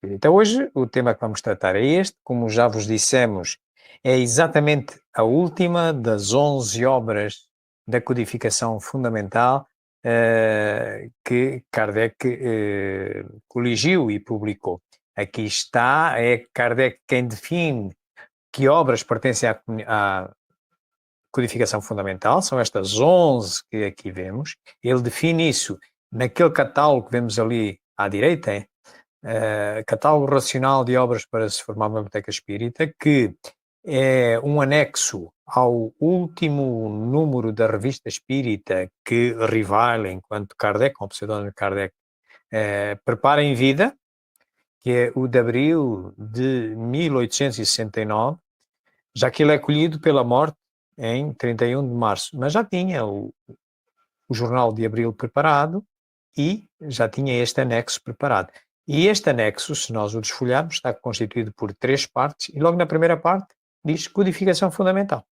Então hoje o tema que vamos tratar é este, como já vos dissemos, é exatamente a última das 11 obras da codificação fundamental que Kardec coligiu e publicou. Aqui está, é Kardec quem define que obras pertencem à codificação fundamental, são estas 11 que aqui vemos. Ele define isso naquele catálogo que vemos ali à direita, Catálogo Racional de Obras para se formar uma Biblioteca Espírita, que é um anexo ao último número da Revista Espírita que Rival, enquanto Kardec, com o pseudónimo Kardec, prepara em vida, que é o de abril de 1869, já que ele é colhido pela morte em 31 de março, mas já tinha o jornal de abril preparado e já tinha este anexo preparado. E este anexo, se nós o desfolharmos, está constituído por 3 partes e logo na primeira parte diz codificação fundamental.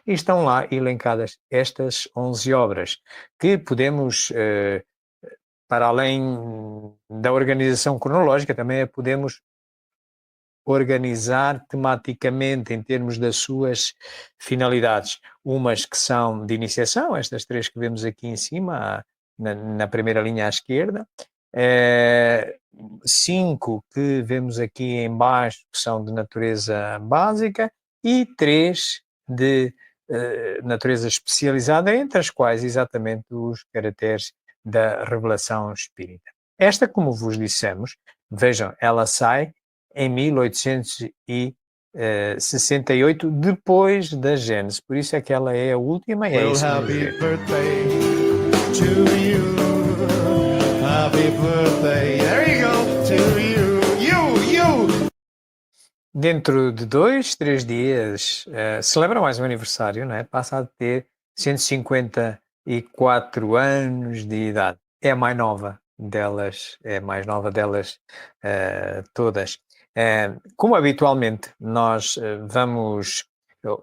E estão lá elencadas estas 11 obras que podemos, para além da organização cronológica, também a podemos organizar tematicamente em termos das suas finalidades. Umas que são de iniciação, estas 3 que vemos aqui em cima, na primeira linha à esquerda, 5 que vemos aqui em baixo, que são de natureza básica, e 3 de natureza especializada, entre as quais exatamente os caracteres da revelação espírita. Esta, como vos dissemos, vejam, ela sai em 1868, depois da Gênese. Por isso é que ela é a última. É isso. Happy birthday to you. Happy birthday. There you go. To you. You. Dentro de 2, 3 dias, celebra mais um aniversário, não é? Passa a ter 154 anos de idade. É a mais nova delas, todas. Como habitualmente nós vamos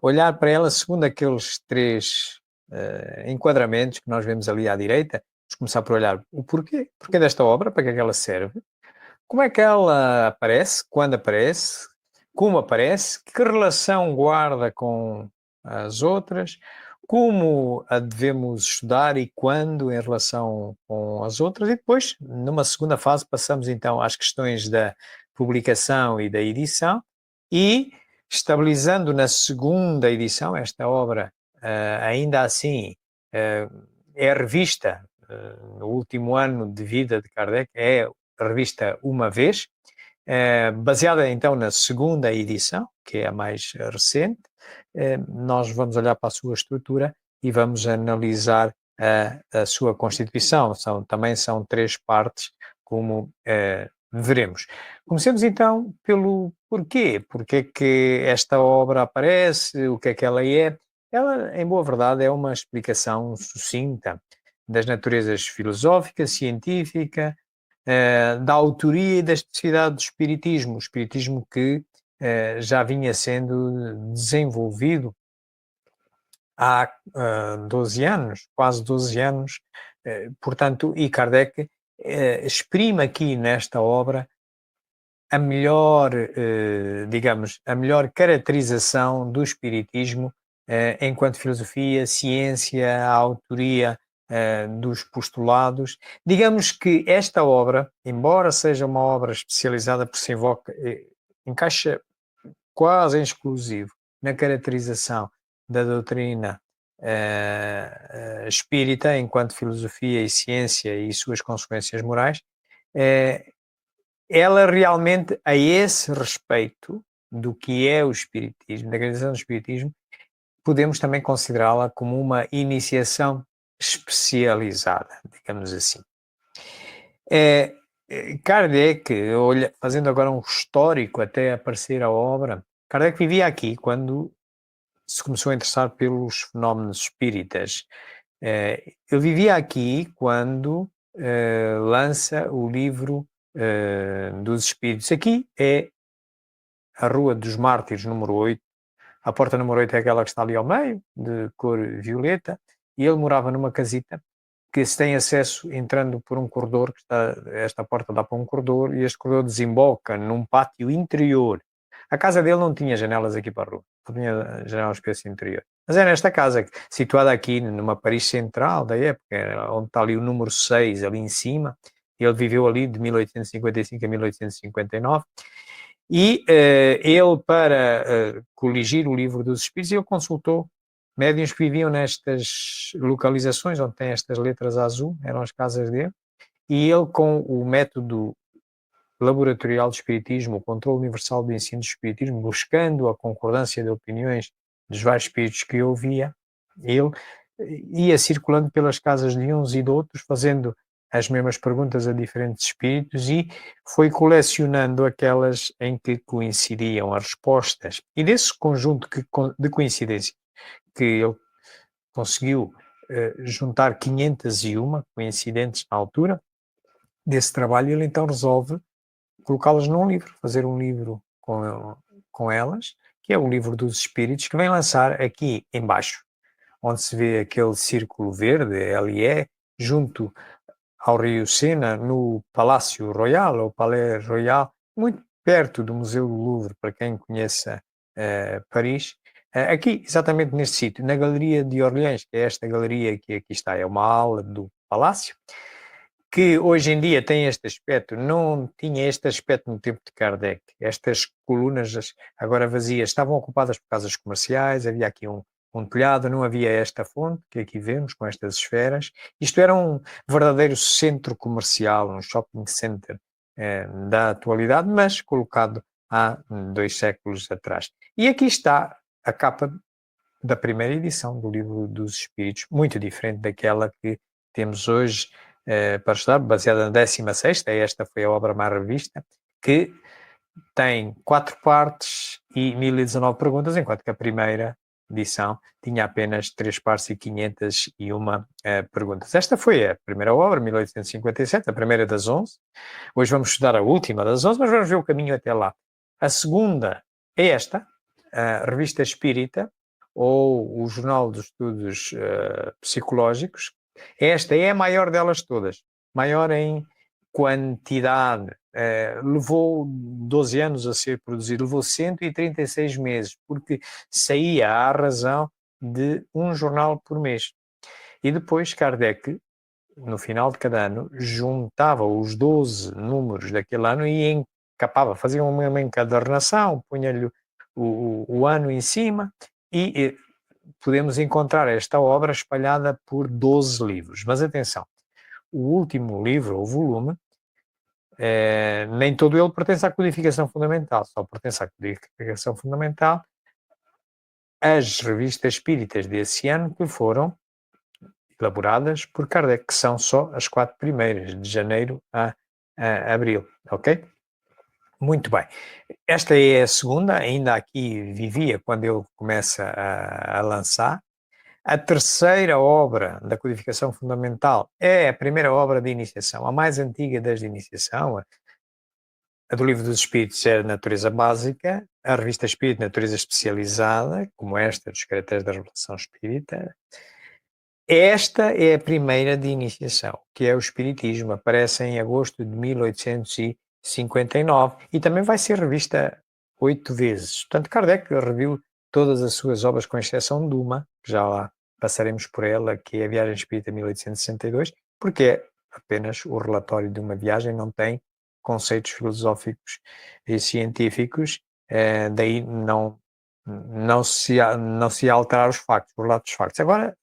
olhar para ela segundo aqueles 3 enquadramentos que nós vemos ali à direita, vamos começar por olhar o porquê desta obra, para que é que ela serve, como é que ela aparece, quando aparece, como aparece, que relação guarda com as outras, como a devemos estudar e quando em relação com as outras, e depois, numa segunda fase, passamos então às questões da publicação e da edição, e estabilizando na segunda edição, esta obra, ainda assim, é revista, no último ano de vida de Kardec, é revista uma vez, baseada então na segunda edição, que é a mais recente. Nós vamos olhar para a sua estrutura e vamos analisar a sua constituição. Também são 3 partes, como veremos. Comecemos então pelo porquê. Porquê que esta obra aparece, o que é que ela é. Ela, em boa verdade, é uma explicação sucinta das naturezas filosófica, científica, da autoria e da especificidade do Espiritismo. O Espiritismo que já vinha sendo desenvolvido há 12 anos, quase 12 anos, portanto, e Kardec exprime aqui nesta obra a melhor, digamos, a melhor caracterização do Espiritismo enquanto filosofia, ciência, a autoria dos postulados. Digamos que esta obra, embora seja uma obra especializada por se invoca, encaixa quase em exclusivo na caracterização da doutrina espírita enquanto filosofia e ciência e suas consequências morais, ela realmente, a esse respeito do que é o espiritismo, da caracterização do espiritismo, podemos também considerá-la como uma iniciação especializada, digamos assim. Kardec, fazendo agora um histórico até aparecer a obra, Kardec vivia aqui quando se começou a interessar pelos fenómenos espíritas. Ele vivia aqui quando lança o livro dos Espíritos. Aqui é a Rua dos Mártires, número 8. A porta número 8 é aquela que está ali ao meio, de cor violeta, e ele morava numa casita que se tem acesso entrando por um corredor, esta porta dá para um corredor, e este corredor desemboca num pátio interior. A casa dele não tinha janelas aqui para a rua, não tinha janelas para esse interior. Mas é nesta casa, situada aqui numa Paris central da época, onde está ali o número 6, ali em cima. Ele viveu ali de 1855 a 1859. E ele, para coligir o livro dos Espíritos, ele consultou médiuns que viviam nestas localizações onde tem estas letras azul, eram as casas dele, e ele, com o método laboratorial de Espiritismo, o controle universal do ensino de Espiritismo, buscando a concordância de opiniões dos vários espíritos que ouvia, ele ia circulando pelas casas de uns e de outros, fazendo as mesmas perguntas a diferentes espíritos, e foi colecionando aquelas em que coincidiam as respostas. E desse conjunto de coincidências que ele conseguiu juntar 501 coincidentes na altura desse trabalho, ele então resolve colocá-las num livro, fazer um livro com elas, que é o Livro dos Espíritos, que vem lançar aqui embaixo, onde se vê aquele círculo verde, LE, junto ao Rio Sena, no Palácio Royal, ou Palais Royal, muito perto do Museu do Louvre, para quem conheça Paris. Aqui, exatamente neste sítio, na Galeria de Orleans, que é esta galeria que aqui está, é uma ala do Palácio, que hoje em dia tem este aspecto, não tinha este aspecto no tempo de Kardec. Estas colunas, agora vazias, estavam ocupadas por casas comerciais, havia aqui um telhado, não havia esta fonte que aqui vemos, com estas esferas. Isto era um verdadeiro centro comercial, um shopping center da atualidade, mas colocado há 2 séculos atrás. E aqui está a capa da primeira edição do Livro dos Espíritos, muito diferente daquela que temos hoje para estudar, baseada na 16ª, esta foi a obra mais revista, que tem 4 partes e 1019 perguntas, enquanto que a primeira edição tinha apenas 3 partes e 501 perguntas. Esta foi a primeira obra, 1857, a primeira das 11. Hoje vamos estudar a última das 11, mas vamos ver o caminho até lá. A segunda é esta, a Revista Espírita, ou o Jornal dos Estudos Psicológicos. Esta é a maior delas todas, maior em quantidade. Levou 12 anos a ser produzido, levou 136 meses, porque saía à razão de um jornal por mês. E depois Kardec, no final de cada ano, juntava os 12 números daquele ano e encapava, fazia uma encadernação, punha-lhe o ano em cima, e podemos encontrar esta obra espalhada por 12 livros. Mas atenção, o último livro, ou volume, nem todo ele pertence à codificação fundamental, só pertence à codificação fundamental as revistas espíritas desse ano, que foram elaboradas por Kardec, que são só as 4 primeiras, de janeiro a abril, ok? Muito bem. Esta é a segunda, ainda aqui vivia quando ele começa a lançar. A terceira obra da codificação fundamental é a primeira obra de iniciação, a mais antiga das de iniciação. A do Livro dos Espíritos é de natureza básica, a Revista Espírita de natureza especializada, como esta dos Caracteres da Revelação Espírita. Esta é a primeira de iniciação, que é o Espiritismo, aparece em agosto de 1859 e também vai ser revista 8 vezes. Portanto, Kardec reviu todas as suas obras, com exceção de uma, que já lá passaremos por ela, que é a Viagem Espírita 1862, porque é apenas o relatório de uma viagem, não tem conceitos filosóficos e científicos, daí não se alterar os factos, o relato dos factos. Agora,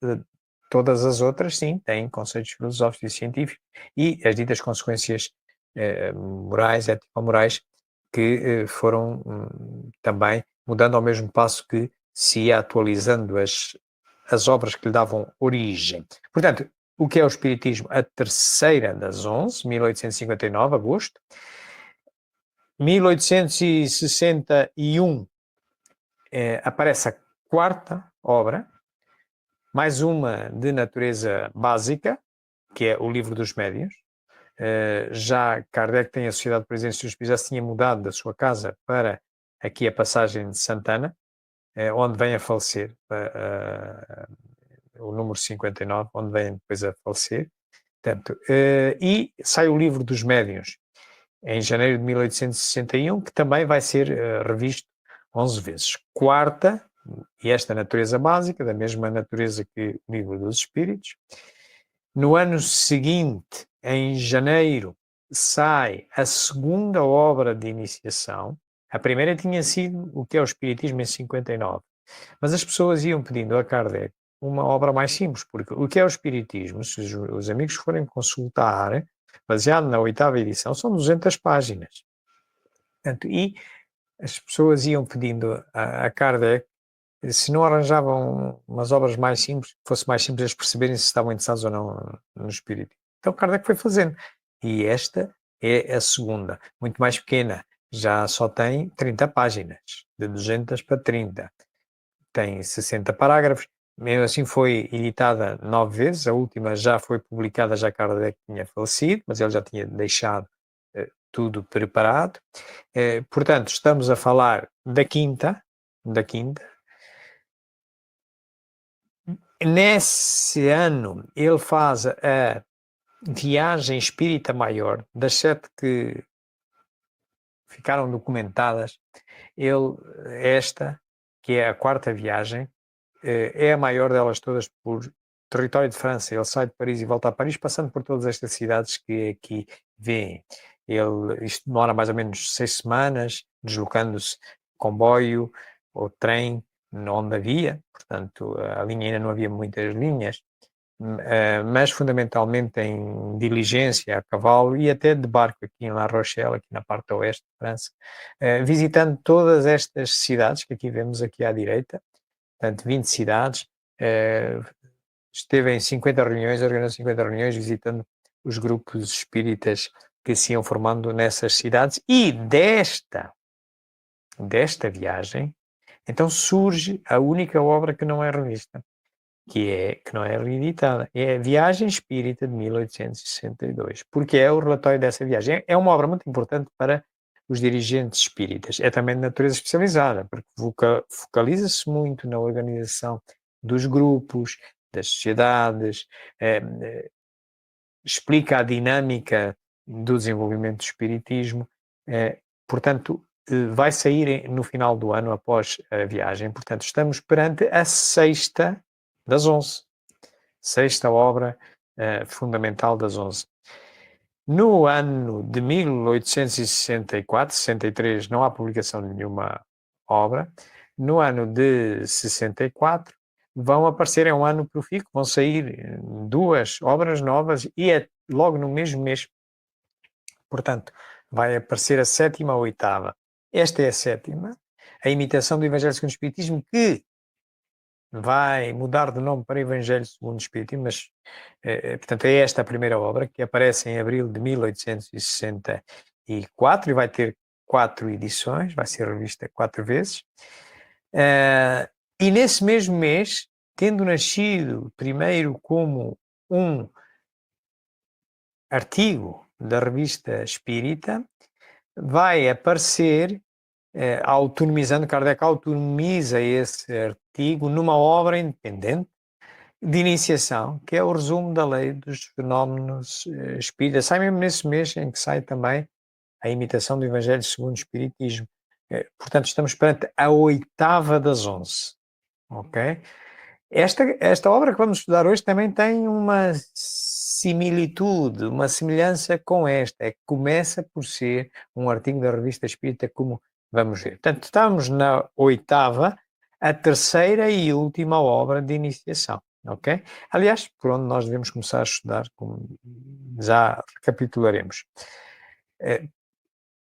todas as outras, sim, têm conceitos filosóficos e científicos e as ditas consequências morais, ético-morais, que foram também mudando ao mesmo passo que se ia atualizando as obras que lhe davam origem. Portanto, o que é o Espiritismo? A terceira das 11, 1859, agosto. 1861 aparece a quarta obra, mais uma de natureza básica, que é o Livro dos Médiuns. Já Kardec tem a Sociedade de Presença dos Espíritos, já se tinha mudado da sua casa para aqui a passagem de Santana, onde vem a falecer, o número 59, onde vem depois a falecer. Portanto, e sai o livro dos médiuns, em janeiro de 1861, que também vai ser revisto 11 vezes. Quarta, e esta natureza básica, da mesma natureza que o livro dos Espíritos. No ano seguinte, em janeiro, sai a segunda obra de iniciação. A primeira tinha sido o que é o Espiritismo em 59. Mas as pessoas iam pedindo a Kardec uma obra mais simples, porque o que é o Espiritismo, se os amigos forem consultar, baseado na 8ª edição, são 200 páginas. Portanto, e as pessoas iam pedindo a Kardec, se não arranjavam umas obras mais simples, que fosse mais simples eles perceberem se estavam interessados ou não no Espírito. Então Kardec foi fazendo. E esta é a segunda, muito mais pequena, já só tem 30 páginas, de 200 para 30. Tem 60 parágrafos, mesmo assim foi editada 9 vezes, a última já foi publicada, já Kardec tinha falecido, mas ele já tinha deixado tudo preparado. Portanto, estamos a falar da quinta. Nesse ano, ele faz a viagem espírita maior, das 7 que ficaram documentadas, esta, que é a 4ª viagem, é a maior delas todas por território de França. Ele sai de Paris e volta a Paris, passando por todas estas cidades que aqui vêem. Isto demora mais ou menos 6 semanas, deslocando-se comboio ou trem, onde havia, portanto, a linha ainda não havia muitas linhas, mas fundamentalmente em diligência, a cavalo e até de barco aqui em La Rochelle, aqui na parte oeste de França, visitando todas estas cidades que aqui vemos aqui à direita, portanto 20 cidades, esteve em 50 reuniões, organizou 50 reuniões, visitando os grupos espíritas que se iam formando nessas cidades, e desta viagem, então surge a única obra que não é revista, que não é reeditada, é a Viagem Espírita de 1862, porque é o relatório dessa viagem. É uma obra muito importante para os dirigentes espíritas, é também de natureza especializada, porque focaliza-se muito na organização dos grupos, das sociedades, explica a dinâmica do desenvolvimento do espiritismo, portanto, vai sair no final do ano, após a viagem. Portanto, estamos perante a 6ª das 11. 6ª obra fundamental das 11. No ano de 1864, 63, não há publicação de nenhuma obra. No ano de 64, vão aparecer, é um ano profícuo, vão sair 2 obras novas e é logo no mesmo mês. Portanto, vai aparecer a 7ª ou 8ª. Esta é a 7ª, a imitação do Evangelho segundo o Espiritismo, que vai mudar de nome para Evangelho segundo o Espiritismo, mas, portanto, é esta a primeira obra, que aparece em abril de 1864 e vai ter 4 edições, vai ser revista 4 vezes. E nesse mesmo mês, tendo nascido primeiro como um artigo da Revista Espírita, vai aparecer, autonomizando, Kardec autonomiza esse artigo numa obra independente de iniciação, que é o resumo da lei dos fenómenos espíritas. Sai mesmo nesse mês em que sai também a imitação do Evangelho segundo o Espiritismo. Portanto, estamos perante a 8ª das 11. Ok? Esta obra que vamos estudar hoje também tem uma similitude, uma semelhança com esta. É que começa por ser um artigo da Revista Espírita, como vamos ver. Portanto, estamos na 8ª, a 3ª e última obra de iniciação. Ok? Aliás, por onde nós devemos começar a estudar, como já recapitularemos.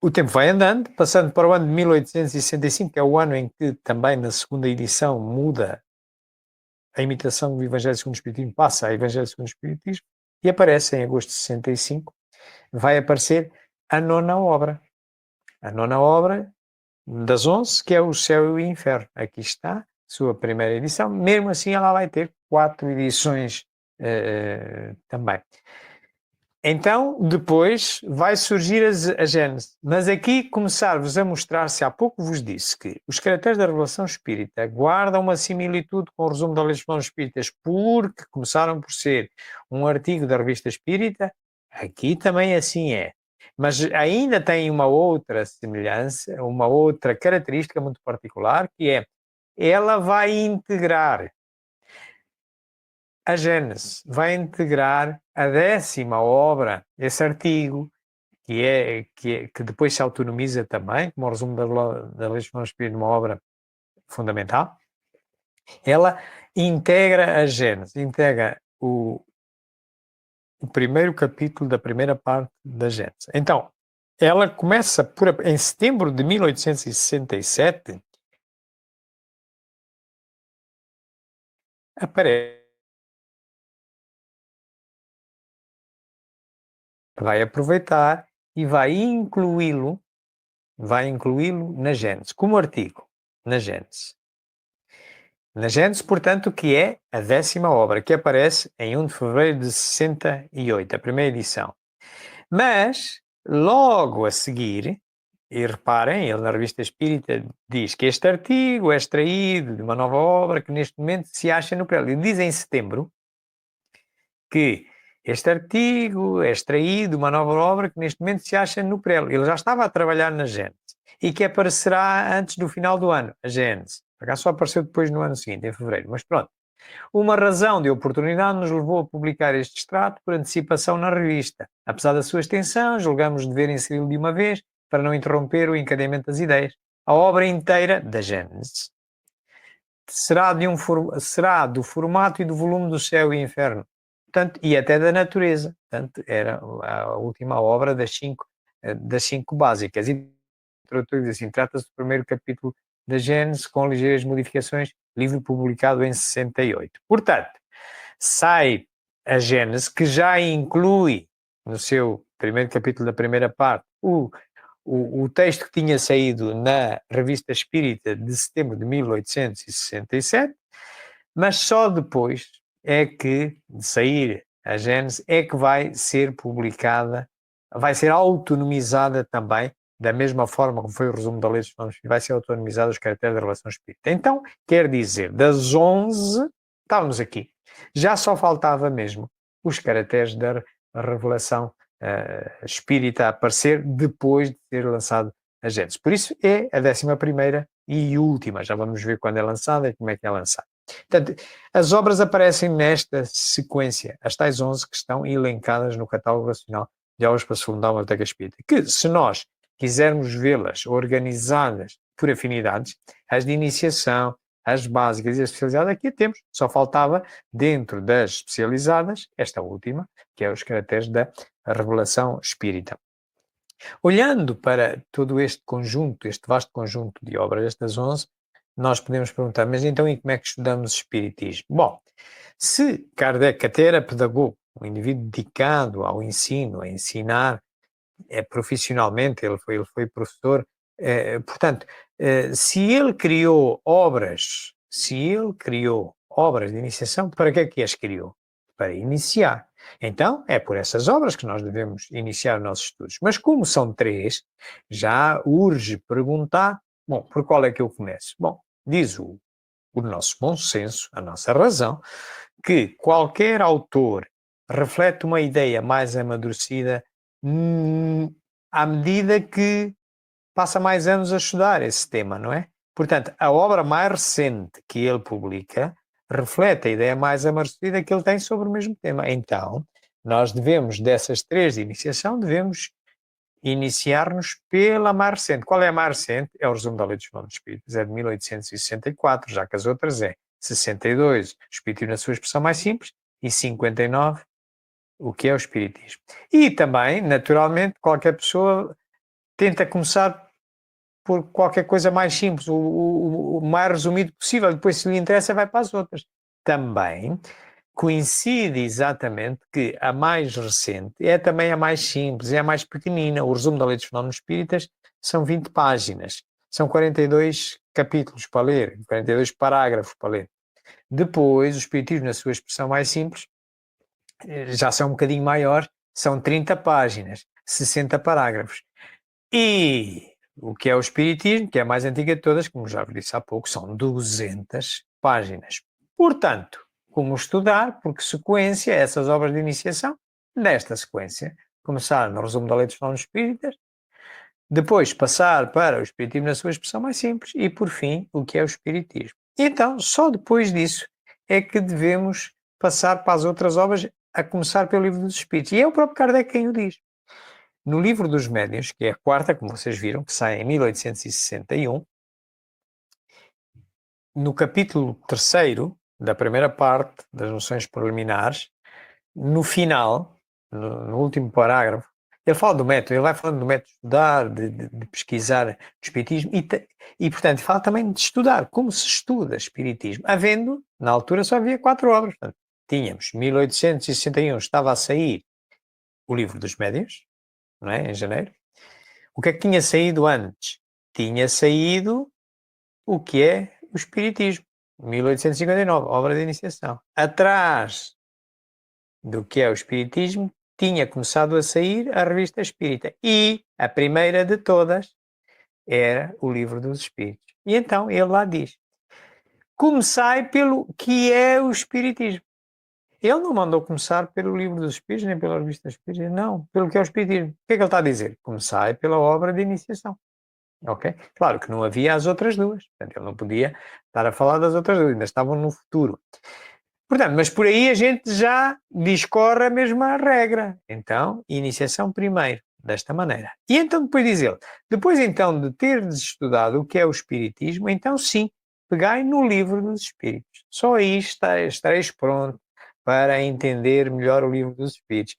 O tempo vai andando, passando para o ano de 1865, que é o ano em que também na 2ª edição muda a imitação do Evangelho segundo o Espiritismo, passa a Evangelho segundo o Espiritismo, e aparece em agosto de 65, vai aparecer a 9ª obra. A 9ª obra das 11, que é o Céu e o Inferno. Aqui está, sua primeira edição. Mesmo assim, ela vai ter 4 edições também. Então, depois vai surgir a Gênese. Mas aqui começar-vos a mostrar, se há pouco vos disse que os caracteres da revelação espírita guardam uma similitude com o resumo da Legislação Espíritas porque começaram por ser um artigo da Revista Espírita, aqui também assim é. Mas ainda tem uma outra semelhança, uma outra característica muito particular, que é, ela vai integrar a Gênese, vai integrar a 10ª obra, esse artigo, que depois se autonomiza também, como o resumo da Legislação Espírita, uma obra fundamental. Ela integra a Gênese, integra o primeiro capítulo da primeira parte da Gênese. Então, ela começa em setembro de 1867, aparece, vai aproveitar e vai incluí-lo na Gênese, como artigo, na Gênese. Na Gênese, portanto, que é a 10ª obra, que aparece em 1 de fevereiro de 68, a primeira edição. Mas, logo a seguir, e reparem, ele na Revista Espírita diz que este artigo é extraído de uma nova obra que neste momento se acha no prelo. Ele diz em setembro que este artigo é extraído de uma nova obra que neste momento se acha no prelo. Ele já estava a trabalhar na Gênese e que aparecerá antes do final do ano, a Gênese. Por acaso só apareceu depois no ano seguinte, em fevereiro, mas pronto. Uma razão de oportunidade nos levou a publicar este extrato por antecipação na revista. Apesar da sua extensão, julgamos dever inseri-lo de uma vez para não interromper o encadeamento das ideias. A obra inteira da Gênese será do formato e do volume do Céu e Inferno, portanto, e até da natureza. Portanto, era a última obra das cinco básicas. E diz assim, trata-se do primeiro capítulo da Gênese, com ligeiras modificações, livro publicado em 68. Portanto, sai a Gênese, que já inclui no seu primeiro capítulo da primeira parte o texto que tinha saído na Revista Espírita de setembro de 1867, mas só depois é que, de sair a Gênese, é que vai ser publicada, vai ser autonomizada também, da mesma forma como foi o resumo da Lei dos Fenómenos, vai ser autonomizado os caracteres da relação espírita. Então, quer dizer, das 11, estávamos aqui. Já só faltava mesmo os caracteres da revelação espírita a aparecer depois de ter lançado a Gênese. Por isso é a 11ª e última. Já vamos ver quando é lançada e como é que é lançada. Portanto, as obras aparecem nesta sequência, as tais 11 que estão elencadas no catálogo nacional de obras para se fundar uma biblioteca espírita, que se nós quisermos vê-las organizadas por afinidades, as de iniciação, as básicas e as especializadas, aqui temos. Só faltava, dentro das especializadas, esta última, que é os caracteres da revelação espírita. Olhando para todo este conjunto, este vasto conjunto de obras, estas 11, nós podemos perguntar, mas então e como é que estudamos espiritismo? Bom, se Kardec até era pedagogo, um indivíduo dedicado ao ensino, a ensinar profissionalmente, ele foi professor, portanto, se ele criou obras de iniciação, para que é que as criou? Para iniciar. Então, é por essas obras que nós devemos iniciar os nossos estudos. Mas como são 3, já urge perguntar, bom, por qual é que eu começo? Bom, diz o nosso bom senso, a nossa razão, que qualquer autor reflete uma ideia mais amadurecida à medida que passa mais anos a estudar esse tema, não é? Portanto, a obra mais recente que ele publica reflete a ideia mais amadurecida que ele tem sobre o mesmo tema. Então, nós devemos, dessas 3 de iniciação, devemos iniciar-nos pela mais recente. Qual é a mais recente? É o resumo da Lei dos Fenómenos Espíritas, é de 1864, já que as outras é 62, o Espiritismo na sua expressão mais simples, e 59, o que é o Espiritismo. E também, naturalmente, qualquer pessoa tenta começar por qualquer coisa mais simples, o mais resumido possível, depois se lhe interessa vai para as outras. Também coincide exatamente que a mais recente é também a mais simples, é a mais pequenina. O resumo da Lei dos Fenómenos Espíritas são 20 páginas, são 42 capítulos para ler, 42 parágrafos para ler. Depois, o Espiritismo, na sua expressão mais simples, já são um bocadinho maiores, são 30 páginas, 60 parágrafos. E o que é o Espiritismo, que é a mais antiga de todas, como já vos disse há pouco, são 200 páginas. Portanto, como estudar, por que sequência, essas obras de iniciação, nesta sequência, começar no resumo da lei dos fenómenos espíritas, depois passar para o Espiritismo na sua expressão mais simples e, por fim, o que é o Espiritismo. E então, só depois disso é que devemos passar para as outras obras, a começar pelo Livro dos Espíritos. E é o próprio Kardec quem o diz. No Livro dos Médiuns, que é a quarta, como vocês viram, que sai em 1861, no capítulo 3º da primeira parte das noções preliminares, no final, no último parágrafo, ele fala do método, ele vai falando do método de estudar, de pesquisar o espiritismo e, portanto, fala também de estudar, como se estuda espiritismo, havendo, na altura só havia 4 obras. Portanto, tínhamos, 1861, estava a sair o Livro dos Médiuns, não é? Em janeiro. O que é que tinha saído antes? Tinha saído o que é o Espiritismo, 1859, obra de iniciação. Atrás do que é o Espiritismo, tinha começado a sair a Revista Espírita. E a primeira de todas era o Livro dos Espíritos. E então ele lá diz: comecai pelo que é o Espiritismo. Ele não mandou começar pelo Livro dos Espíritos, nem pela Revista Espírita, não, pelo que é o Espiritismo. O que é que ele está a dizer? Comecai pela obra de iniciação. Ok? Claro que não havia as outras duas. Portanto, ele não podia estar a falar das outras duas, ainda estavam no futuro. Portanto, mas por aí a gente já discorre a mesma regra. Então, iniciação primeiro, desta maneira. E então depois diz ele, depois então de teres estudado o que é o Espiritismo, então sim, pegai no Livro dos Espíritos. Só aí estareis pronto para entender melhor o Livro dos Espíritos.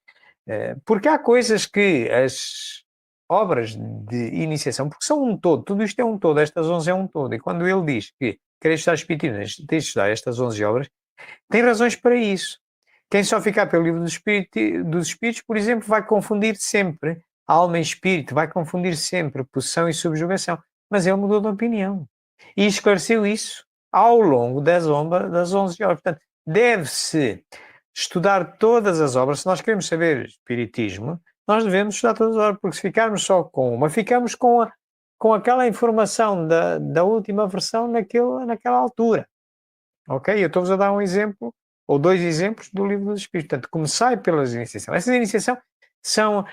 Porque há coisas que as obras de iniciação, porque são um todo, tudo isto é um todo, estas 11 é um todo, e quando ele diz que queres estudar Espiritismo, tens de estudar estas 11 obras, tem razões para isso. Quem só ficar pelo Livro dos Espíritos, por exemplo, vai confundir sempre alma e espírito, vai confundir sempre possessão e subjugação, mas ele mudou de opinião e esclareceu isso ao longo das 11 obras. Portanto, deve-se estudar todas as obras. Se nós queremos saber espiritismo, nós devemos estudar todas as obras, porque se ficarmos só com uma, ficamos com aquela informação da última versão naquela altura. Ok? Eu estou-vos a dar um exemplo, ou 2 exemplos do Livro dos Espíritos. Portanto, comecei pelas iniciações. Essas iniciações são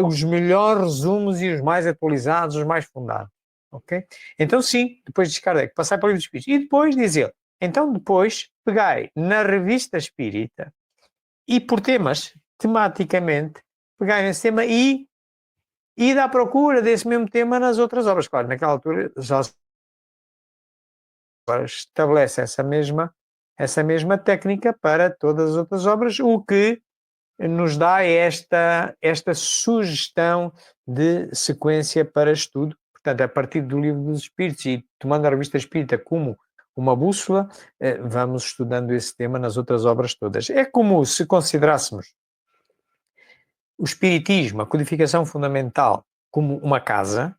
os melhores resumos e os mais atualizados, os mais fundados. Ok? Então, sim, depois de Kardec, passai para o Livro dos Espíritos. E depois, diz ele, então depois pegai na Revista Espírita e por temas, tematicamente, pegai nesse tema e da procura desse mesmo tema nas outras obras. Claro, naquela altura já estabelece essa mesma técnica para todas as outras obras, o que nos dá esta sugestão de sequência para estudo. Portanto, a partir do Livro dos Espíritos e tomando a Revista Espírita como uma bússola, vamos estudando esse tema nas outras obras todas. É como se considerássemos o Espiritismo, a codificação fundamental, como uma casa,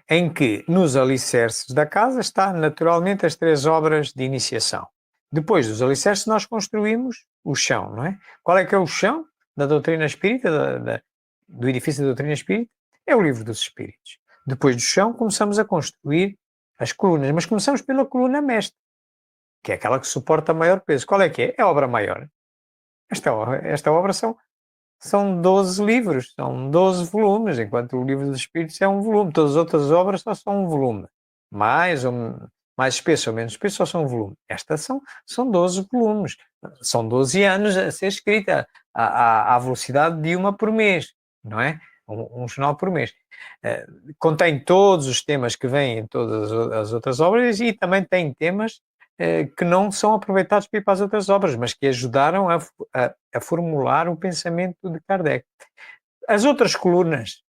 em que nos alicerces da casa está naturalmente as 3 obras de iniciação. Depois dos alicerces nós construímos o chão, não é? Qual é que é o chão da doutrina espírita, do edifício da doutrina espírita? É o Livro dos Espíritos. Depois do chão começamos a construir as colunas, mas começamos pela coluna mestre, que é aquela que suporta maior peso. Qual é que é? É a obra maior. Esta obra são 12 livros, são 12 volumes, enquanto o Livro dos Espíritos é um volume. Todas as outras obras só são um volume. Mais espesso ou menos espesso, só são um volume. Estas são 12 volumes. São 12 anos a ser escrita à velocidade de uma por mês, não é? Um jornal por mês. Contém todos os temas que vêm em todas as outras obras e também tem temas que não são aproveitados para ir para as outras obras, mas que ajudaram a formular o pensamento de Kardec. As outras colunas,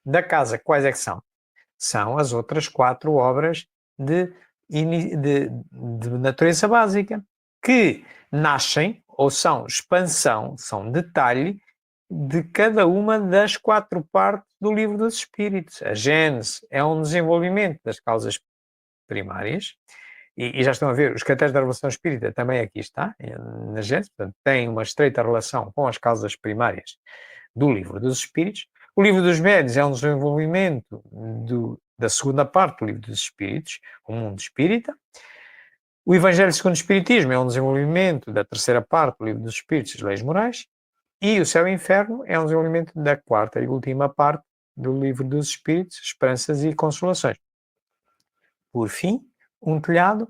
da casa, quais é que são? São as outras 4 obras de natureza básica, que nascem, ou são expansão, são detalhe, de cada uma das 4 partes do Livro dos Espíritos. A Gênese é um desenvolvimento das causas primárias, e já estão a ver, os caracteres da revelação espírita também aqui está, na Gênesis, portanto, tem uma estreita relação com as causas primárias do livro dos Espíritos. O livro dos Médios é um desenvolvimento da segunda parte do livro dos Espíritos, o mundo espírita. O Evangelho segundo o Espiritismo é um desenvolvimento da terceira parte do livro dos Espíritos, as leis morais. E o Céu e o Inferno é um desenvolvimento da quarta e última parte do livro dos Espíritos, Esperanças e Consolações. Por fim, um telhado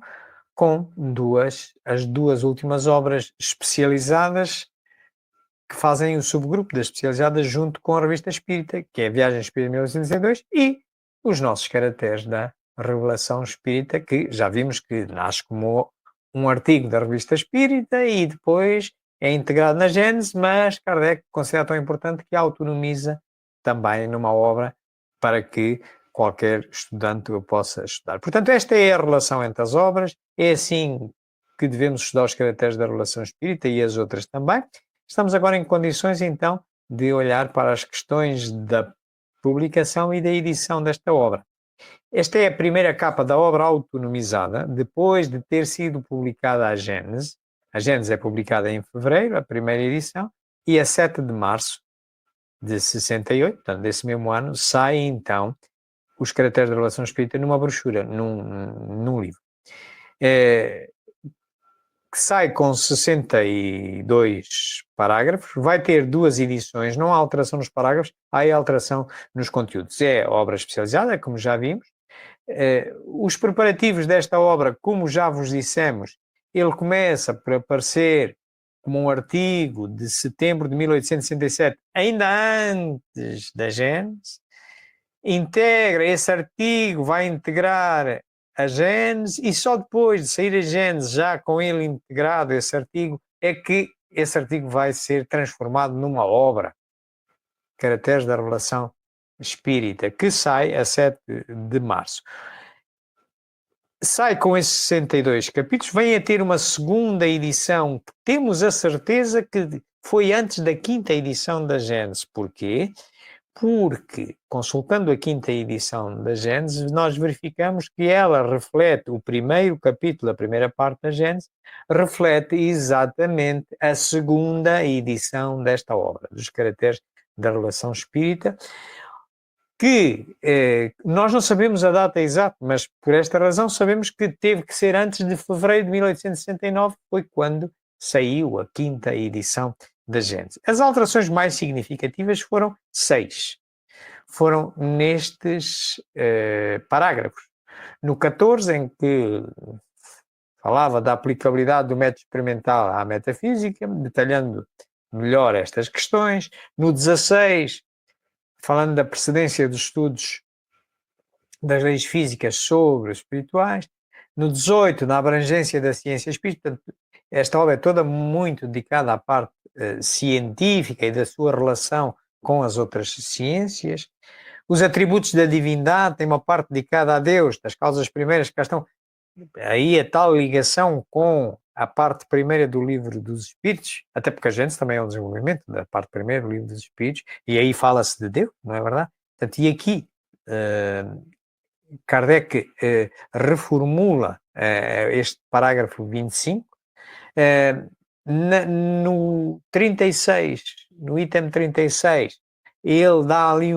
com as duas últimas obras especializadas que fazem o subgrupo das especializadas junto com a Revista Espírita, que é a Viagem Espírita 1862, e os nossos caracteres da Revelação Espírita, que já vimos que nasce como um artigo da Revista Espírita e depois é integrado na Gênese, mas Kardec considera tão importante que a autonomiza também numa obra para que qualquer estudante o possa estudar. Portanto, esta é a relação entre as obras, é assim que devemos estudar os caracteres da Revelação Espírita e as outras também. Estamos agora em condições, então, de olhar para as questões da publicação e da edição desta obra. Esta é a primeira capa da obra autonomizada, depois de ter sido publicada a Gênese. A Gênese é publicada em fevereiro, a primeira edição, e a 7 de março de 68, portanto, desse mesmo ano, sai, então, os caracteres da Revelação Espírita numa brochura, num livro. Que sai com 62 parágrafos, vai ter 2 edições, não há alteração nos parágrafos, há alteração nos conteúdos. É obra especializada, como já vimos. Os preparativos desta obra, como já vos dissemos, ele começa por aparecer como um artigo de setembro de 1867, ainda antes da Gênese. Integra esse artigo, vai integrar a Gênese, e só depois de sair a Gênese, já com ele integrado esse artigo, é que esse artigo vai ser transformado numa obra, Caracteres da Revelação Espírita, que sai a 7 de março. Sai com esses 62 capítulos, vem a ter uma segunda edição, que temos a certeza que foi antes da quinta edição da Gênese. Porquê? Porque, consultando a quinta edição da Gênese, nós verificamos que ela reflete, o primeiro capítulo, a primeira parte da Gênese, reflete exatamente a segunda edição desta obra, dos caracteres da Revelação Espírita, que nós não sabemos a data exata, mas por esta razão sabemos que teve que ser antes de fevereiro de 1869, foi quando saiu a quinta edição da Gênese. As alterações mais significativas foram 6. Foram nestes parágrafos. No 14, em que falava da aplicabilidade do método experimental à metafísica, detalhando melhor estas questões. No 16, falando da precedência dos estudos das leis físicas sobre os espirituais. No 18, na abrangência da ciência espírita. Esta obra é toda muito dedicada à parte científica e da sua relação com as outras ciências. Os atributos da divindade tem uma parte dedicada a Deus, das causas primeiras que cá estão. Aí a tal ligação com a parte primeira do livro dos Espíritos, até porque a Gênese também é um desenvolvimento da parte primeira do livro dos Espíritos, e aí fala-se de Deus, não é verdade? Portanto, e aqui Kardec reformula este parágrafo 25, no 36, no item 36, ele dá ali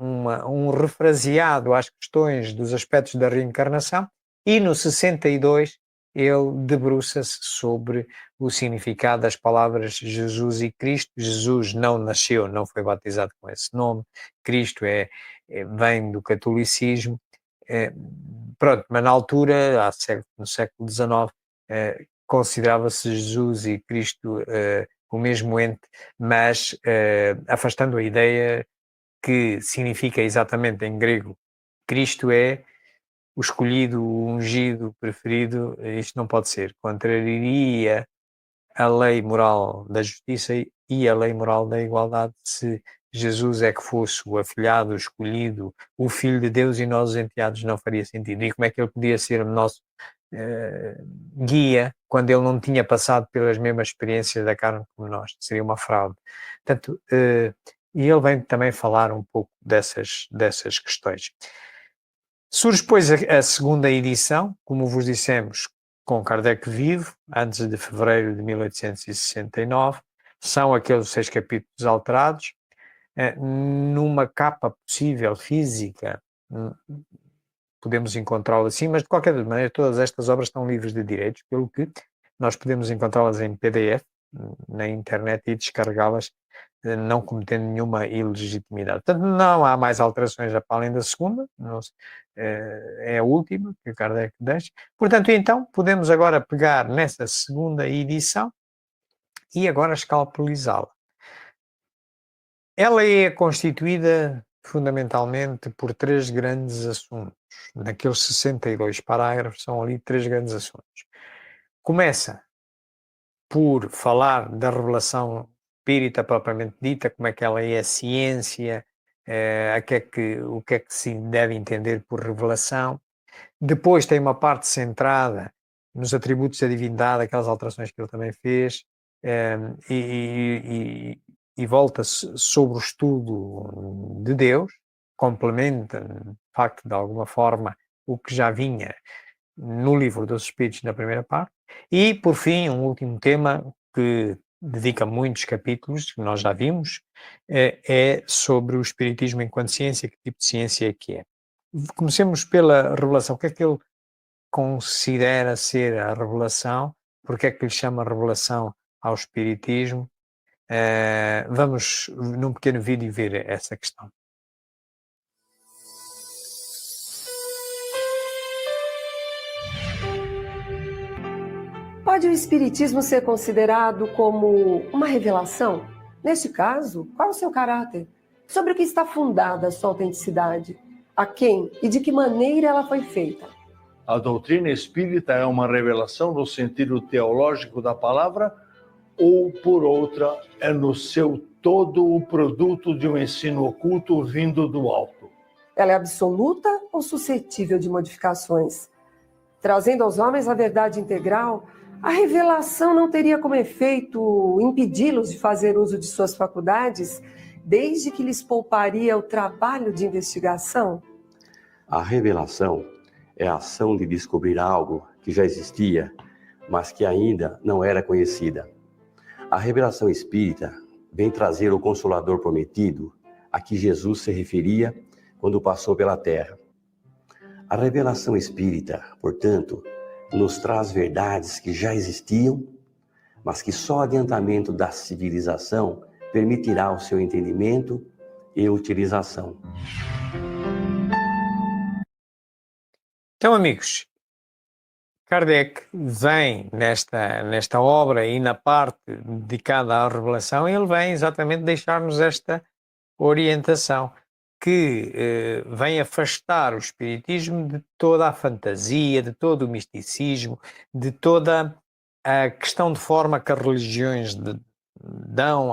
um refraseado às questões dos aspectos da reencarnação, e no 62 ele debruça-se sobre o significado das palavras Jesus e Cristo. Jesus não nasceu, não foi batizado com esse nome, Cristo vem do catolicismo, pronto, mas na altura, no século XIX, considerava-se Jesus e Cristo o mesmo ente, mas afastando a ideia que significa exatamente em grego, Cristo é o escolhido, o ungido, o preferido. Isto não pode ser, contrariaria a lei moral da justiça e a lei moral da igualdade se Jesus é que fosse o afilhado, o escolhido, o Filho de Deus, e nós os enteados, não faria sentido. E como é que ele podia ser o nosso guia quando ele não tinha passado pelas mesmas experiências da carne como nós? Seria uma fraude. Portanto, e ele vem também falar um pouco dessas questões. Surge, pois, a segunda edição, como vos dissemos, com Kardec vivo, antes de fevereiro de 1869. São aqueles 6 capítulos alterados, numa capa possível física, podemos encontrá-lo assim, mas de qualquer maneira todas estas obras estão livres de direitos, pelo que nós podemos encontrá-las em PDF na internet e descarregá-las, não cometendo nenhuma ilegitimidade. Portanto, não há mais alterações para além da segunda, é a última que Kardec deixa. Portanto, então, podemos agora pegar nessa segunda edição e agora escalpelizá-la. Ela é constituída fundamentalmente por 3 grandes assuntos. Naqueles 62 parágrafos são ali 3 grandes assuntos. Começa por falar da revelação espírita propriamente dita, como é que ela é a ciência, o que é que se deve entender por revelação. Depois tem uma parte centrada nos atributos da divindade, aquelas alterações que ele também fez, e volta-se sobre o estudo de Deus, complementa, de facto, de alguma forma, o que já vinha no Livro dos Espíritos na primeira parte. E, por fim, um último tema que dedica muitos capítulos, que nós já vimos, é sobre o Espiritismo enquanto ciência, que tipo de ciência é que é. Comecemos pela revelação. O que é que ele considera ser a revelação? Porque é que lhe chama revelação ao Espiritismo? Vamos, num pequeno vídeo, ver essa questão. Pode o Espiritismo ser considerado como uma revelação? Neste caso, qual é o seu caráter? Sobre o que está fundada a sua autenticidade? A quem e de que maneira ela foi feita? A doutrina espírita é uma revelação no sentido teológico da palavra, ou, por outra, é no seu todo o produto de um ensino oculto vindo do alto? Ela é absoluta ou suscetível de modificações? Trazendo aos homens a verdade integral, a revelação não teria como efeito impedi-los de fazer uso de suas faculdades, desde que lhes pouparia o trabalho de investigação? A revelação é a ação de descobrir algo que já existia, mas que ainda não era conhecida. A revelação espírita vem trazer o Consolador prometido, a que Jesus se referia quando passou pela terra. A revelação espírita, portanto, nos traz verdades que já existiam, mas que só o adiantamento da civilização permitirá o seu entendimento e utilização. Então, amigos, Kardec vem nesta obra e na parte dedicada à revelação, ele vem exatamente deixar-nos esta orientação, que vem afastar o espiritismo de toda a fantasia, de todo o misticismo, de toda a questão de forma que as religiões dão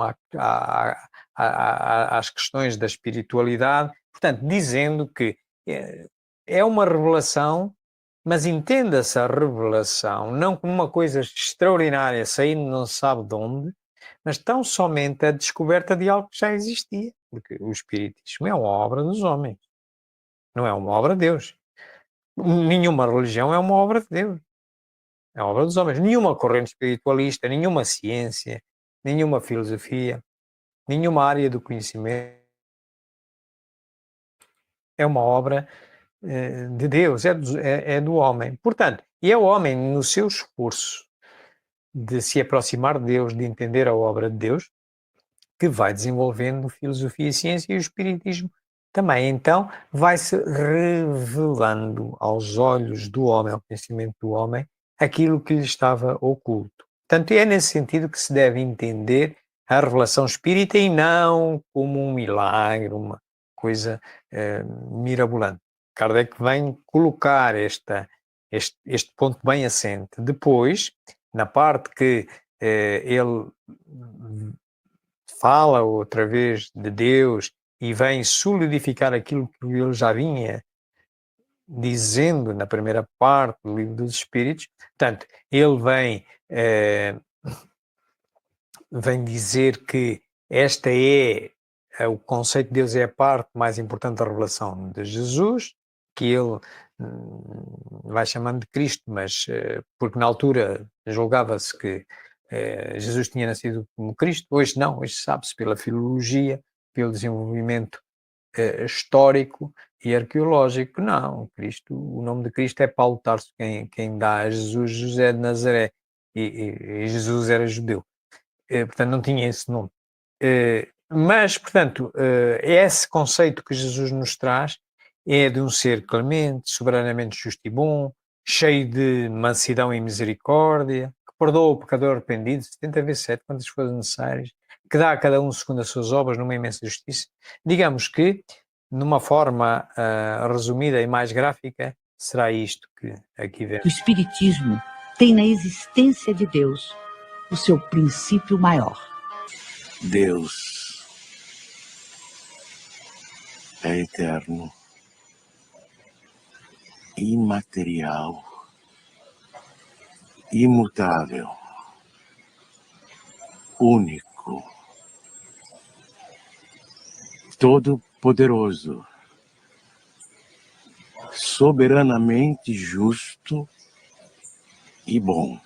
às questões da espiritualidade, portanto, dizendo que é uma revelação, mas entenda-se a revelação não como uma coisa extraordinária saindo não se sabe de onde, mas tão somente a descoberta de algo que já existia, porque o espiritismo é uma obra dos homens, não é uma obra de Deus. Nenhuma religião é uma obra de Deus, é uma obra dos homens. Nenhuma corrente espiritualista, nenhuma ciência, nenhuma filosofia, nenhuma área do conhecimento é uma obra de Deus, é do homem. Portanto, e é o homem no seu esforço de se aproximar de Deus, de entender a obra de Deus, que vai desenvolvendo filosofia e ciência, e o espiritismo também. Então, vai-se revelando aos olhos do homem, ao conhecimento do homem, aquilo que lhe estava oculto. Portanto, é nesse sentido que se deve entender a revelação espírita e não como um milagre, uma coisa mirabolante. Kardec vem colocar este ponto bem assente. Depois, na parte que ele fala outra vez de Deus e vem solidificar aquilo que ele já vinha dizendo na primeira parte do Livro dos Espíritos, portanto, ele vem dizer que esta o conceito de Deus é a parte mais importante da revelação de Jesus, que ele vai chamando de Cristo, mas porque na altura julgava-se que Jesus tinha nascido como Cristo, hoje não, hoje sabe-se pela filologia, pelo desenvolvimento histórico e arqueológico, não, Cristo, o nome de Cristo é Paulo de Tarso, quem dá a Jesus José de Nazaré, e Jesus era judeu, portanto não tinha esse nome. Mas, portanto, esse conceito que Jesus nos traz é de um ser clemente, soberanamente justo e bom, cheio de mansidão e misericórdia, que perdoa o pecador arrependido 70 vezes 7, quantas forem necessárias, que dá a cada um segundo as suas obras numa imensa justiça. Digamos que, numa forma resumida e mais gráfica, será isto que aqui vemos. O Espiritismo tem na existência de Deus o seu princípio maior. Deus é eterno, imaterial, imutável, único, todo-poderoso, soberanamente justo e bom.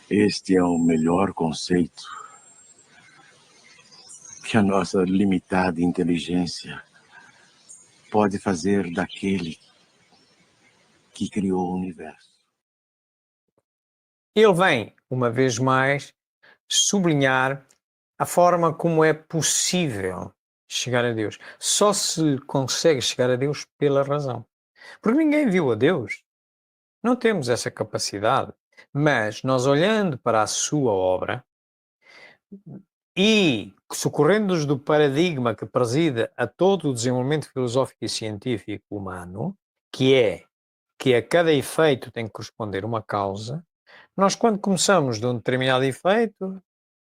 Este é o melhor conceito que a nossa limitada inteligência pode fazer daquele que criou o universo. Ele vem, uma vez mais, sublinhar a forma como é possível chegar a Deus. Só se consegue chegar a Deus pela razão. Porque ninguém viu a Deus. Não temos essa capacidade. Mas nós, olhando para a sua obra e socorrendo-nos do paradigma que preside a todo o desenvolvimento filosófico e científico humano, que é que a cada efeito tem que corresponder uma causa, nós, quando começamos de um determinado efeito,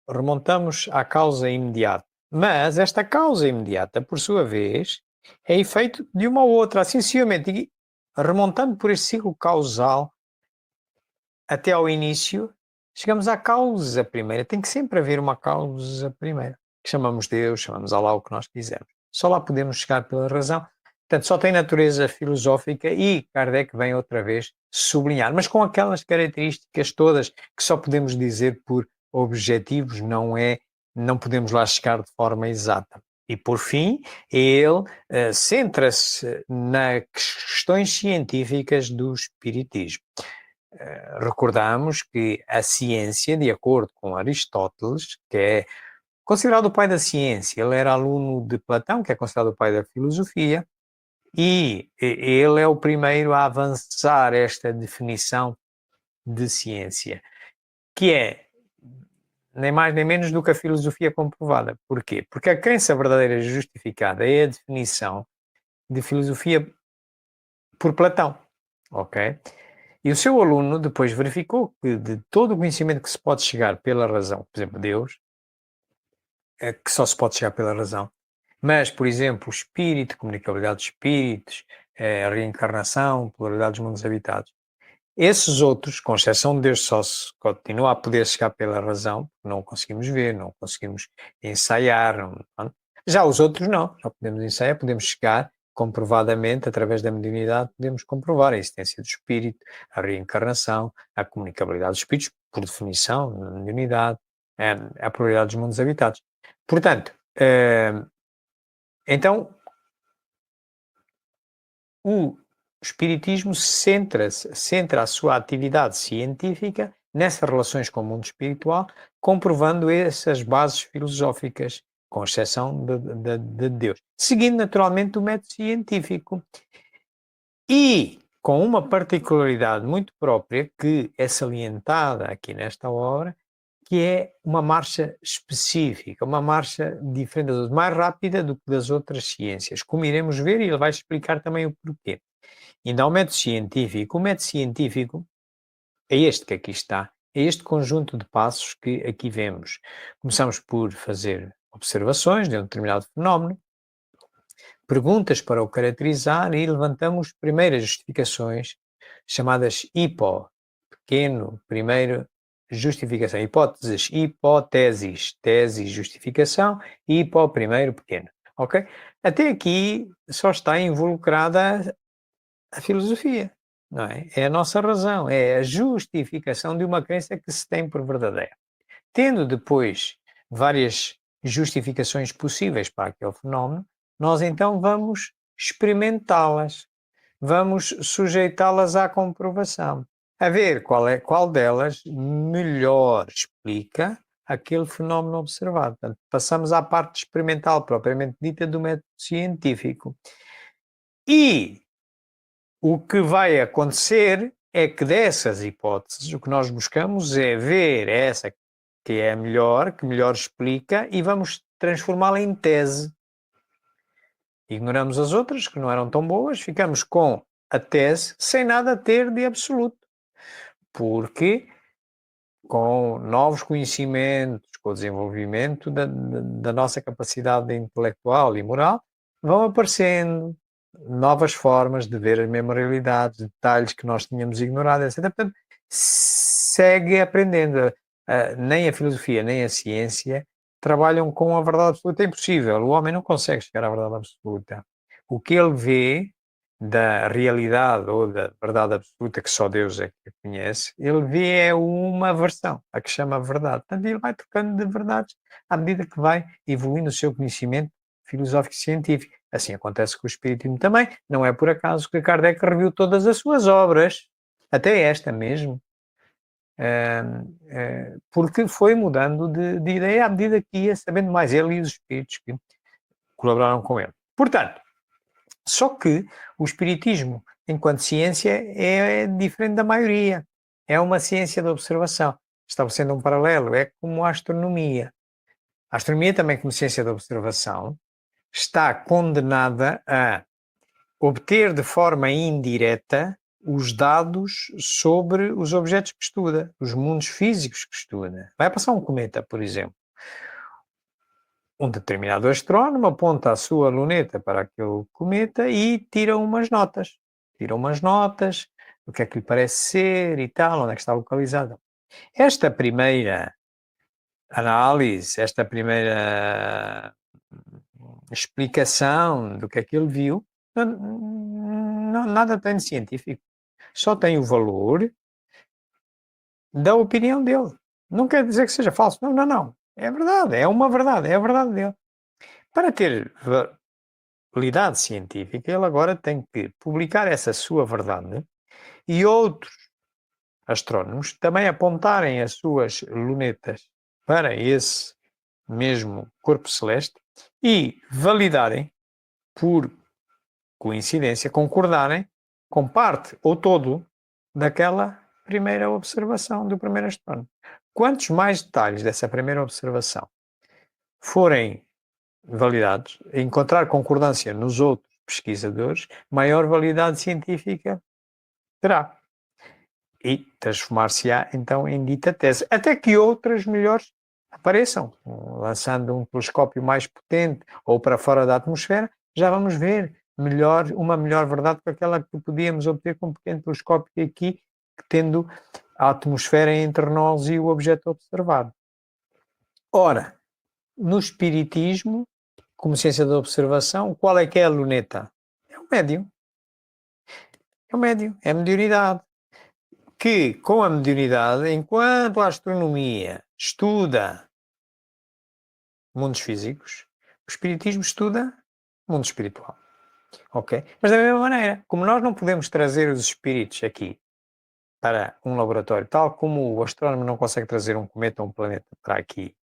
remontamos à causa imediata. Mas esta causa imediata, por sua vez, é efeito de uma outra, assim sucessivamente. E remontando por este ciclo causal até ao início, chegamos à causa primeira. Tem que sempre haver uma causa primeira, que chamamos Deus, chamamos Allah, o que nós quisermos. Só lá podemos chegar pela razão. Portanto, só tem natureza filosófica e Kardec vem outra vez sublinhar, mas com aquelas características todas que só podemos dizer por objetivos, não podemos lá chegar de forma exata. E, por fim, ele centra-se nas questões científicas do espiritismo. Recordamos que a ciência, de acordo com Aristóteles, que é considerado o pai da ciência, ele era aluno de Platão, que é considerado o pai da filosofia, e ele é o primeiro a avançar esta definição de ciência, que é nem mais nem menos do que a filosofia comprovada. Porquê? Porque a crença verdadeira justificada é a definição de filosofia por Platão, ok? E o seu aluno depois verificou que de todo o conhecimento que se pode chegar pela razão, por exemplo, Deus, que só se pode chegar pela razão, mas, por exemplo, o espírito, comunicabilidade de espíritos, a reencarnação, pluralidade dos mundos habitados. Esses outros, com exceção de Deus, só se continua a poder chegar pela razão, não conseguimos ver, não conseguimos ensaiar. Não. Já os outros não, já podemos ensaiar, podemos chegar comprovadamente, através da mediunidade, podemos comprovar a existência do espírito, a reencarnação, a comunicabilidade dos espíritos, por definição, na mediunidade, a pluralidade dos mundos habitados. Portanto, então, o espiritismo centra a sua atividade científica nessas relações com o mundo espiritual, comprovando essas bases filosóficas, com exceção de Deus. Seguindo naturalmente o método científico. E com uma particularidade muito própria, que é salientada aqui nesta obra, que é uma marcha específica, uma marcha diferente das outras, mais rápida do que das outras ciências, como iremos ver, e ele vai explicar também o porquê. Ainda ao método científico, o método científico é este que aqui está, é este conjunto de passos que aqui vemos. Começamos por fazer observações de um determinado fenómeno, perguntas para o caracterizar e levantamos primeiras justificações, chamadas hipo, pequeno, primeiro justificação. Hipóteses, tese, justificação, e hipó primeiro pequeno. Ok? Até aqui só está involucrada a filosofia, não é? É a nossa razão, é a justificação de uma crença que se tem por verdadeira. Tendo depois várias justificações possíveis para aquele fenómeno, nós então vamos experimentá-las, vamos sujeitá-las à comprovação, a ver qual delas melhor explica aquele fenómeno observado. Portanto, passamos à parte experimental propriamente dita do método científico. E o que vai acontecer é que dessas hipóteses, o que nós buscamos é ver essa que é a melhor, que melhor explica, e vamos transformá-la em tese. Ignoramos as outras, que não eram tão boas, ficamos com a tese sem nada ter de absoluto. Porque com novos conhecimentos, com o desenvolvimento da nossa capacidade intelectual e moral, vão aparecendo novas formas de ver a mesma realidade, detalhes que nós tínhamos ignorado, etc. Portanto, segue aprendendo. Nem a filosofia, nem a ciência trabalham com a verdade absoluta. É impossível. O homem não consegue chegar à verdade absoluta. O que ele vê da realidade ou da verdade absoluta, que só Deus é que conhece, ele vê uma versão, a que chama verdade. Portanto, ele vai trocando de verdades à medida que vai evoluindo o seu conhecimento filosófico e científico. Assim acontece com o espiritismo também. Não é por acaso que Kardec reviu todas as suas obras, até esta mesmo, porque foi mudando de ideia à medida que ia sabendo mais, ele e os espíritos que colaboraram com ele. Portanto, só que o espiritismo, enquanto ciência, é diferente da maioria. É uma ciência da observação, estabelecendo um paralelo. É como a astronomia. A astronomia também, como ciência da observação, está condenada a obter de forma indireta os dados sobre os objetos que estuda, os mundos físicos que estuda. Vai passar um cometa, por exemplo. Um determinado astrónomo aponta a sua luneta para aquele cometa e tira umas notas. Tira umas notas, o que é que lhe parece ser e tal, onde é que está localizado. Esta primeira análise, esta primeira explicação do que é que ele viu, nada tem de científico. Só tem o valor da opinião dele. Não quer dizer que seja falso. Não. É verdade, é uma verdade, é a verdade dele. Para ter validade científica, ele agora tem que publicar essa sua verdade e outros astrónomos também apontarem as suas lunetas para esse mesmo corpo celeste e validarem, por coincidência, concordarem com parte ou todo daquela primeira observação do primeiro astrónomo. Quantos mais detalhes dessa primeira observação forem validados, encontrar concordância nos outros pesquisadores, maior validade científica terá. E transformar-se-á então em dita tese, até que outras melhores apareçam. Lançando um telescópio mais potente ou para fora da atmosfera, já vamos ver uma melhor verdade que aquela que podíamos obter com um pequeno telescópio aqui, tendo a atmosfera entre nós e o objeto observado. Ora, no espiritismo, como ciência da observação, qual é que é a luneta? É o médium. É o médium, é a mediunidade. Que, com a mediunidade, enquanto a astronomia estuda mundos físicos, o espiritismo estuda mundo espiritual. Ok? Mas da mesma maneira, como nós não podemos trazer os espíritos aqui para um laboratório, tal como o astrónomo não consegue trazer um cometa ou um planeta para aqui,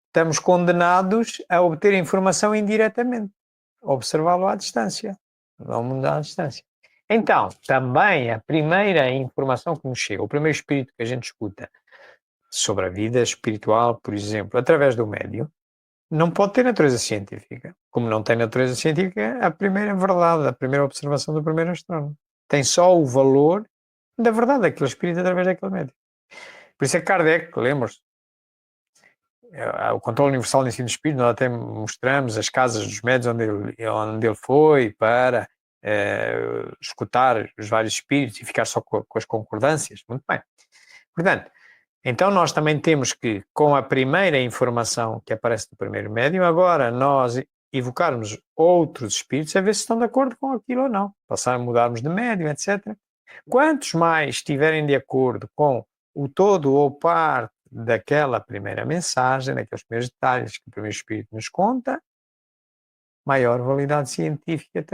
estamos condenados a obter informação indiretamente, observá-lo à distância, ao mundo à distância. Então, também a primeira informação que nos chega, o primeiro espírito que a gente escuta sobre a vida espiritual, por exemplo, através do médium, não pode ter natureza científica. Como não tem natureza científica, a primeira verdade, a primeira observação do primeiro astrónomo. Tem só o valor da verdade daquele espírito através daquele médium. Por isso é que Kardec, lembra-se, o Controle Universal do Ensino de Espírito, nós até mostramos as casas dos médiuns onde ele foi para escutar os vários espíritos e ficar só com as concordâncias. Muito bem. Portanto, Então nós também temos que, com a primeira informação que aparece do primeiro médium, agora nós evocarmos outros espíritos a ver se estão de acordo com aquilo ou não. Passar a mudarmos de médium, etc. Quantos mais estiverem de acordo com o todo ou parte daquela primeira mensagem, daqueles primeiros detalhes que o primeiro espírito nos conta, maior validade científica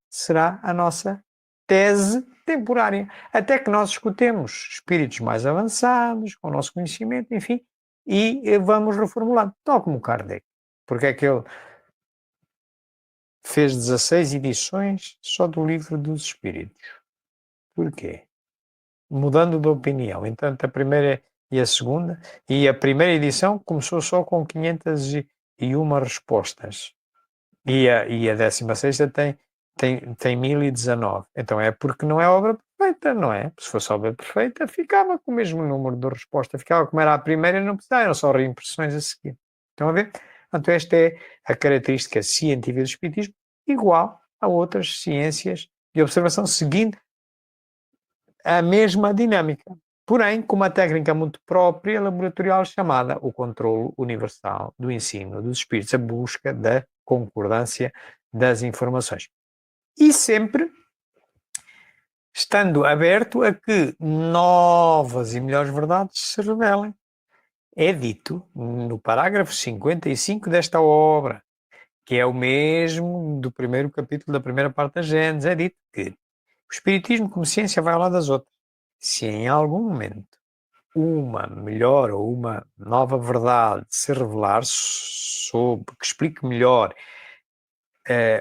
será a nossa tese temporária, até que nós escutemos espíritos mais avançados, com o nosso conhecimento, enfim, e vamos reformulando, tal como Kardec. Porque é que ele fez 16 edições só do Livro dos Espíritos? Porquê? Mudando de opinião. Entanto, a primeira e a segunda, e a primeira edição começou só com 501 respostas. E a 16ª tem 1019. Então é porque não é obra perfeita, não é? Se fosse obra perfeita, ficava com o mesmo número de resposta, ficava como era a primeira e não precisava, eram só reimpressões a seguir. Estão a ver? Portanto, esta é a característica científica do espiritismo, igual a outras ciências de observação, seguindo a mesma dinâmica. Porém, com uma técnica muito própria laboratorial chamada o controle universal do ensino dos espíritos, a busca da concordância das informações. E sempre estando aberto a que novas e melhores verdades se revelem. É dito no parágrafo 55 desta obra, que é o mesmo do primeiro capítulo da primeira parte da Gênesis, é dito que o espiritismo como ciência vai ao lado das outras. Se em algum momento uma melhor ou uma nova verdade se revelar que explique melhor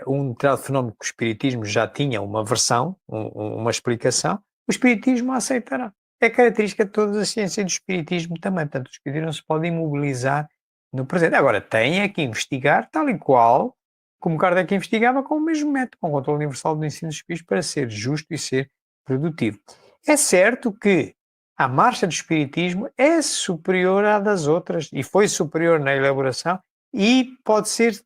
um determinado fenómeno que o espiritismo já tinha uma versão, uma explicação, o espiritismo a aceitará. É característica de todas as ciências do espiritismo também. Portanto, o espiritismo não se pode imobilizar no presente. Agora, tem é que investigar tal e qual como Kardec investigava com o mesmo método, com o controle universal do ensino dos espíritos, para ser justo e ser produtivo. É certo que a marcha do espiritismo é superior à das outras, e foi superior na elaboração, e pode ser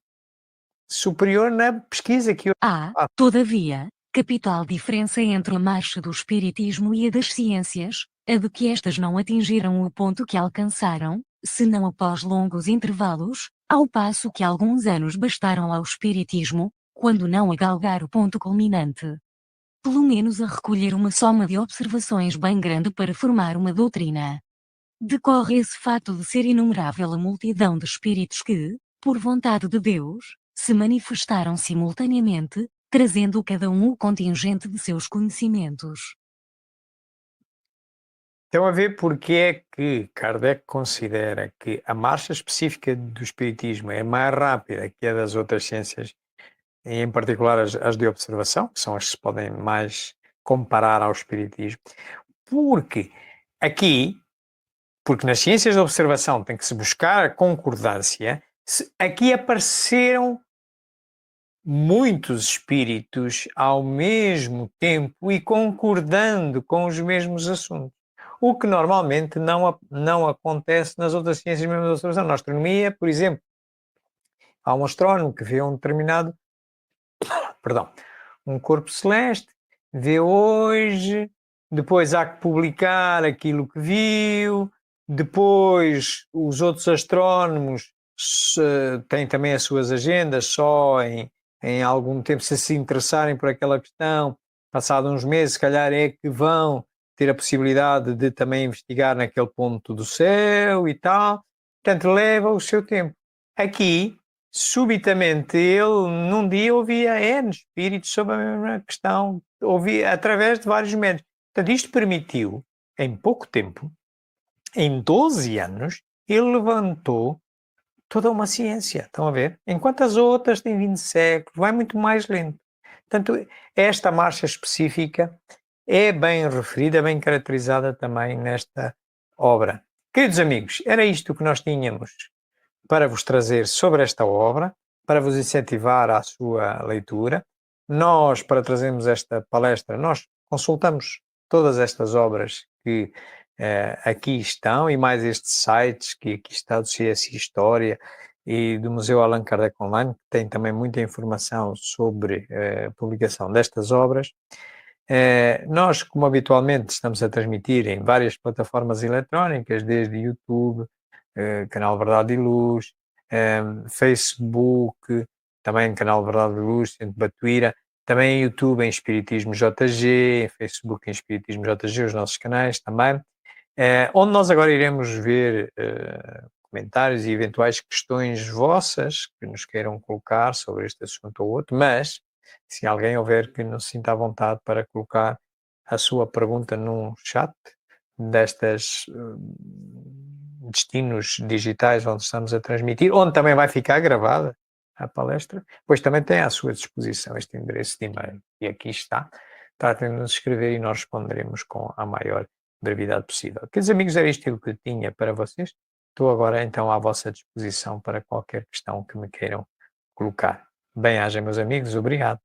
superior na pesquisa que Há, todavia, capital diferença entre a marcha do espiritismo e a das ciências, a de que estas não atingiram o ponto que alcançaram, senão após longos intervalos, ao passo que alguns anos bastaram ao espiritismo, quando não a galgar o ponto culminante. Pelo menos a recolher uma soma de observações bem grande para formar uma doutrina. Decorre esse fato de ser inumerável a multidão de espíritos que, por vontade de Deus, se manifestaram simultaneamente, trazendo cada um o contingente de seus conhecimentos. Então, a ver porque é que Kardec considera que a marcha específica do espiritismo é mais rápida que a das outras ciências, e em particular as de observação, que são as que se podem mais comparar ao espiritismo. Porque nas ciências de observação tem que se buscar a concordância, aqui apareceram muitos espíritos ao mesmo tempo e concordando com os mesmos assuntos. O que normalmente não acontece nas outras ciências mesmo de observação. Na astronomia, por exemplo, há um astrónomo que vê um determinado, um corpo celeste, vê hoje, depois há que publicar aquilo que viu, depois os outros astrónomos têm também as suas agendas, só em algum tempo, se interessarem por aquela questão, passado uns meses, se calhar é que vão ter a possibilidade de também investigar naquele ponto do céu e tal. Portanto, leva o seu tempo. Aqui, subitamente, ele, num dia, ouvia N espíritos sobre a mesma questão, ouvia através de vários métodos. Portanto, isto permitiu, em pouco tempo, em 12 anos, ele levantou toda uma ciência, estão a ver? Enquanto as outras têm 20 séculos, vai muito mais lento. Portanto, esta marcha específica é bem referida, bem caracterizada também nesta obra. Queridos amigos, era isto que nós tínhamos para vos trazer sobre esta obra, para vos incentivar à sua leitura. Nós, para trazermos esta palestra, nós consultamos todas estas obras que aqui estão e mais estes sites que aqui está do CS História e do Museu Allan Kardec Online, que tem também muita informação sobre a publicação destas obras. Nós, como habitualmente, estamos a transmitir em várias plataformas eletrónicas, desde YouTube, Canal Verdade e Luz, Facebook, também Canal Verdade e Luz, Centro Batuíra, também em YouTube em Espiritismo JG, em Facebook em Espiritismo JG, os nossos canais também, onde nós agora iremos ver comentários e eventuais questões vossas que nos queiram colocar sobre este assunto ou outro, mas se alguém houver que não se sinta à vontade para colocar a sua pergunta num chat destas destinos digitais onde estamos a transmitir, onde também vai ficar gravada a palestra, pois também tem à sua disposição este endereço de e-mail. E aqui está. Tratem de nos escrever e nós responderemos com a maior brevidade possível. Queridos amigos, era isto que eu tinha para vocês. Estou agora então à vossa disposição para qualquer questão que me queiram colocar. Bem-aja, meus amigos. Obrigado.